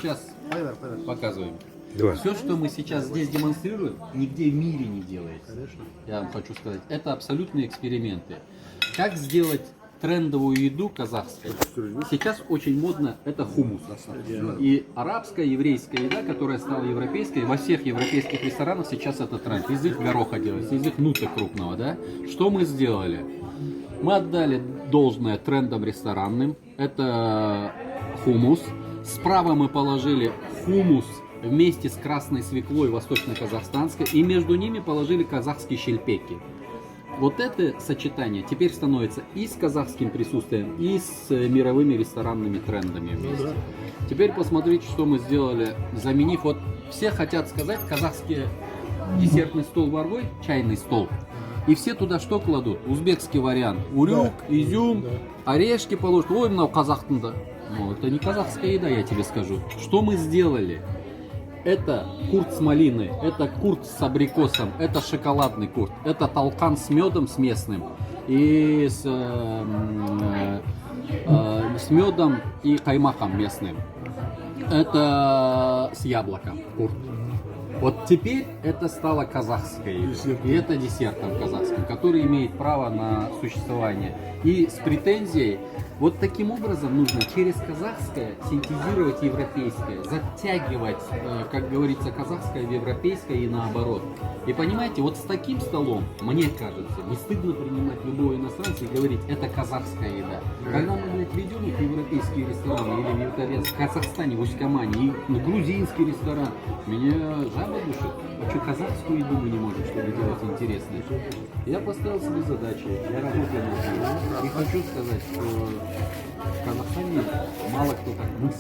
Сейчас показываем. Давай. Все, что мы сейчас здесь демонстрируем, нигде в мире не делается. Конечно. Я вам хочу сказать, это абсолютные эксперименты. Как сделать трендовую еду казахской? Сейчас очень модно это хумус. И арабская, еврейская еда, которая стала европейской, во всех европейских ресторанах сейчас это тренд. Из их гороха делается, из их нута крупного, да? Что мы сделали? Мы отдали должное трендам ресторанным. Это хумус. Справа мы положили хумус вместе с красной свеклой восточно-казахстанской. И между ними положили казахские щельпеки. Вот это сочетание теперь становится и с казахским присутствием, и с мировыми ресторанными трендами вместе. Теперь посмотрите, что мы сделали, заменив, вот все хотят сказать казахский десертный стол ворвой, чайный стол. И все туда что кладут? Узбекский вариант. Урюк, изюм, орешки положат. Ой, много казахтың да. Ну, это не казахская еда, я тебе скажу. Что мы сделали? Это курт с малиной, это курт с абрикосом, это шоколадный курт, это толкан с медом с местным и с медом и каймаком местным. Это с яблоком курт. Вот теперь это стало казахской едой. И это десертом казахским, который имеет право на существование. И с претензией, вот таким образом нужно через казахское синтезировать европейское, затягивать, как говорится, казахское в европейское и наоборот. И понимаете, вот с таким столом, мне кажется, не стыдно принимать любого иностранца и говорить, это казахская еда. Когда мы придем в европейские рестораны или в Казахстане, в Усть-Камане, и в грузинский ресторан, меня жаба душит. А что казахскую еду мы не можем, чтобы делать интересное? Я поставил себе задачу, я работаю над ней. И хочу сказать, что в Казахстане мало кто так мыслит.